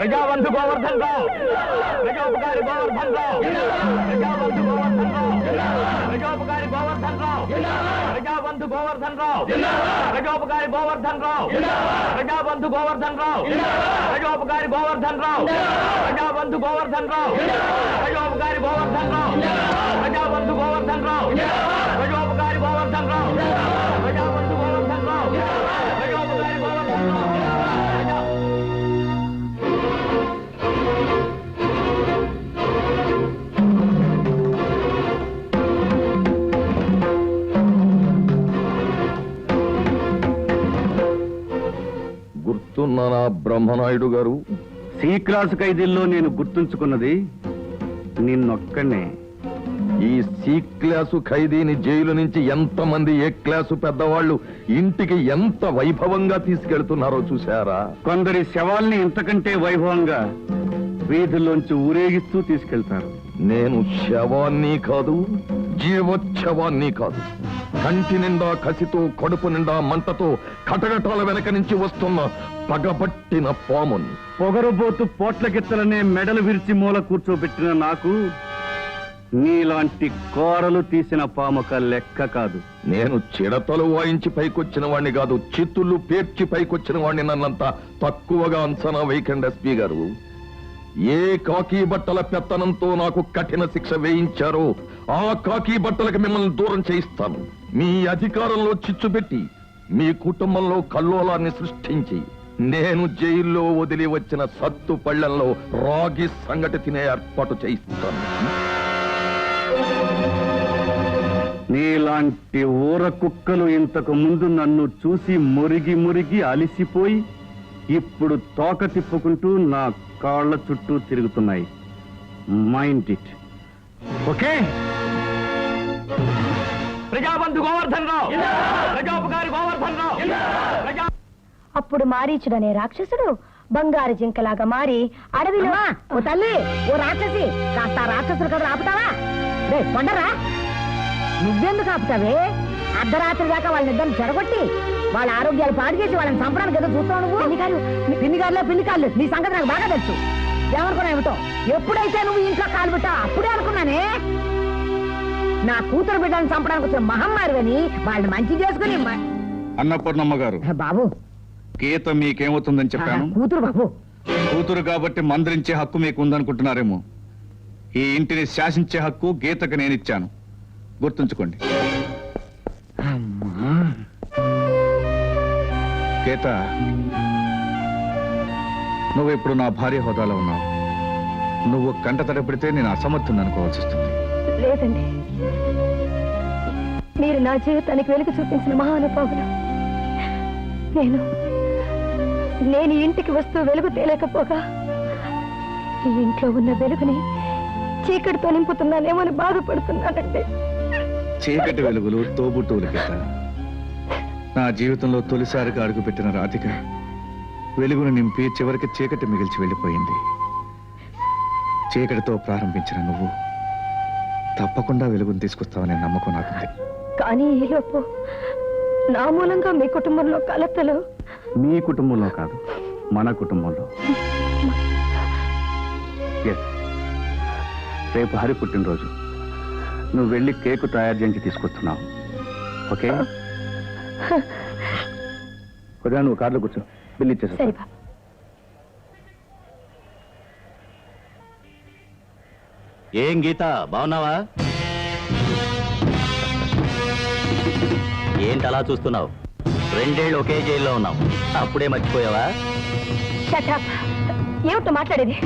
ప్రజాబంధు గోవర్ధన్ రావు, ప్రజోపకారి గోవర్ధన్ రావు, ప్రజాబంధు గోవర్ధన్ రావు, ప్రజోపకారి గోవర్ధన్ రావు, ప్రజాబంధు గోవర్ధన్ రావు, ప్రజోపకారి గోవర్ధన్ రావు, ప్రజాబంధు గోవర్ధన్ రావు, ప్రజోపకారి గోవర్ధన్ రావు, ప్రజాబంధు గోవర్ధన్ రావు, ప్రజోపకారి గోవర్ధన్ రావు, ప్రజాబంధు గోవర్ధన్ రావు, ప్రజోపకారి గోవర్ధన్ రావు, ప్రజాబంధు గోవర్ధన్ రావు, ప్రజోపకారి గోవర్ధన్ రావు. గుర్తున్నానా బ్రహ్మనాయుడు గారు? C class ఖైదీల్లో నేను గుర్తుంచుకున్నది నిన్నొక్కనే. ఈ సి క్లాసు ఖైదీని జైలు నుంచి ఎంతమంది ఏ క్లాసు పెద్దవాళ్ళు ఇంటికి ఎంత వైభవంగా తీసుకెళ్తున్నారో చూశారా? కొందరి శవాల్ని ఇంతకంటే వైభవంగా వీధుల్లోంచి ఊరేగిస్తూ తీసుకెళ్తారు. నేను శవాన్ని కాదు, జీవోత్సవాన్ని కాదు, కంటి నిండా కసితో కడుపు నిండా మంటతో కటకటాల వెనక నుంచి వస్తున్న పగబట్టిన పాముని. పొగరుబోతు పోట్లకెత్తలనే మెడలు విరిచి మూల కూర్చోబెట్టిన నాకు నీలాంటి కోరలు తీసిన పాముక లెక్క కాదు. నేను చిడతలు వాయించి పైకొచ్చిన వాణ్ణి కాదు, చిత్తులు పేర్చి పైకొచ్చిన వాణ్ణి. నన్నంత తక్కువగా అంచనా వేయకండి ఎస్పీ గారు. ఏ కాకి బట్టల పెత్తనంతో నాకు కఠిన శిక్ష వేయించారో ఆ కాకి బట్టలకు మిమ్మల్ని దూరం చేయిస్తాను. మీ అధికారంలో చిచ్చుపెట్టి మీ కుటుంబంలో కల్లోలాన్ని సృష్టించి నేను జైల్లో వదిలి వచ్చిన సత్తు పళ్ళెంలో రాగి సంగటి తినే ఏర్పాటు చేయిస్తాను. నీలాంటి ఊర కుక్కలు ఇంతకు ముందు నన్ను చూసి మురిగి మురిగి అలిసిపోయి ఇప్పుడు తోక తిప్పుకుంటూ నా కాళ్ల చుట్టూ తిరుగుతున్నాయి. Mind it. Okay? Prajabandhu Govardhan రావు, ప్రజోపకారి గోవర్ధన్ రావు. అప్పుడు మారీచుడనే రాక్షసుడు బంగారు జింకలాగా మారి అడవిలో, ఓ తల్లి, ఓ రాక్షసి, కాస్త రాక్షసులు కదా ఆపుతావా? కొండరా, నువ్వెందుకు ఆపుతావే? అర్ధరాత్రి దాకా వాళ్ళనిద్దరిని చెడగొట్టి వాళ్ళ ఆరోగ్యాలు పాడు చేసి వాళ్ళని చంపడానికి ఏదో చూస్తావు నువ్వు. పిన్నిగారులే పిల్లికారులు, నీ సంగతి నాకు బాగా తెలుసు. ఏమనుకున్నా ఏమిటో, ఎప్పుడైతే నువ్వు ఇంట్లో కాలు పెట్టావు అప్పుడే అనుకున్నానే నా కూతురు బిడ్డలను చంపడానికి వచ్చిన మహమ్మారివని. వాళ్ళని మంచి చేసుకుని. అన్నపూర్ణమ్మ గారు, బాబు గీత మీకేమవుతుందని చెప్పాను. కూతురు బాబు, కూతురు కాబట్టి మందరించే హక్కు మీకు ఉందనుకుంటున్నారేమో. ఈ ఇంటిని శాసించే హక్కు గీతకు నేనిచ్చాను, గుర్తుంచుకోండి. గీత, నువ్వు ఇప్పుడు నా భార్య హోదాలో ఉన్నావు. నువ్వు కంట తడపెడితే నేను అసమర్థుని అనుకోవాల్సి వస్తుంది. లేదండి, మీరు నా జీవితానికి వెలుగు చూపించిన మహానుభావులు. నేను ఇంటికి వస్తూ వెలుగు తేలేకపోగా ఈ ఇంట్లో ఉన్న వెలుగుని చీకటితో నింపుతున్నానేమో అని బాధపడుతున్నానండి. చీకటి వెలుగులు తోబుట్టువులు గీత. నా జీవితంలో తొలిసారిగా అడుగుపెట్టిన రాధిక వెలుగును నింపి చివరికి చీకటి మిగిల్చి వెళ్ళిపోయింది. చీకటితో ప్రారంభించిన నువ్వు తప్పకుండా వెలుగును తీసుకొస్తావనే నమ్మకం నాకుంది. కానీ ఈలోపు నా మూలంగా మీ కుటుంబంలో కలతలు. మీ కుటుంబంలో కాదు, మన కుటుంబంలో. రేపు హరి పుట్టినరోజు. నువ్వు వెళ్ళి కేకు తయారు చేయించి తీసుకొస్తున్నావు. ఓకే? కొద్దిగా నువ్వు కార్లో కూర్చో, బిల్లు ఇచ్చేసా. ఏం గీత, బాగున్నావా? ఏంటి అలా చూస్తున్నావు? 2 ఏళ్ళు ఒకే జైల్లో ఉన్నావు, అప్పుడే మర్చిపోయావా? ఏమిటో మాట్లాడేది?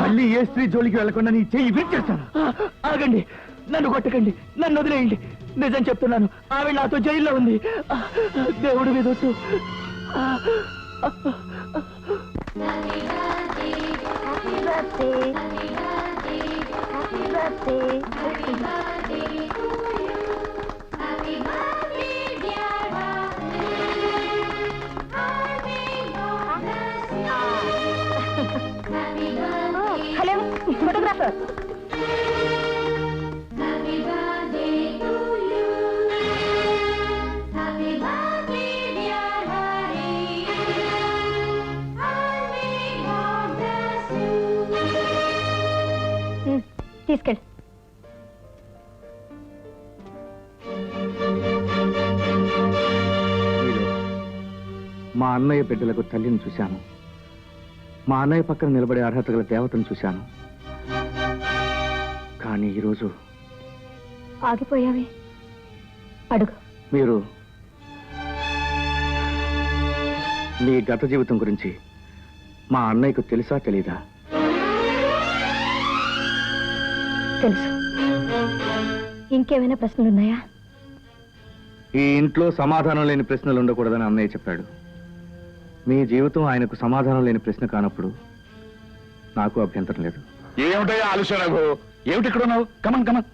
మళ్ళీ ఏ స్త్రీ జోలికి వెళ్లకుండా నీ చెయ్యి విరిచేస్తాను. ఆగండి, నన్ను కొట్టకండి, నన్ను వదిలేయండి. నిజం చెప్తున్నాను, ఆవిడ నాతో జైల్లో ఉంది. దేవుడి మీద ఒట్టు. Hello photographer. తీసుకెళ్ళి. మా అన్నయ్య బిడ్డలకు తల్లిని చూశాను. మా అన్నయ్య పక్కన నిలబడే అర్హత గల దేవతను చూశాను. కానీ ఈరోజు ఆగిపోయావే, అడుగు. మీరు మీ గత జీవితం గురించి మా అన్నయ్యకు తెలుసా తెలీదా? తెలుసు. ఇంకేమైనా ప్రశ్నలున్నాయా? ఈ ఇంట్లో సమాధానం లేని ప్రశ్నలు ఉండకూడదని అన్నయ్య చెప్పాడు. మీ జీవితం ఆయనకు సమాధానం లేని ప్రశ్న కానప్పుడు నాకు అభ్యంతరం లేదు. ఏమిటయ్యా ఆలస్యం? ఏమిటి ఇక్కడ ఉన్నావు? Come on come on.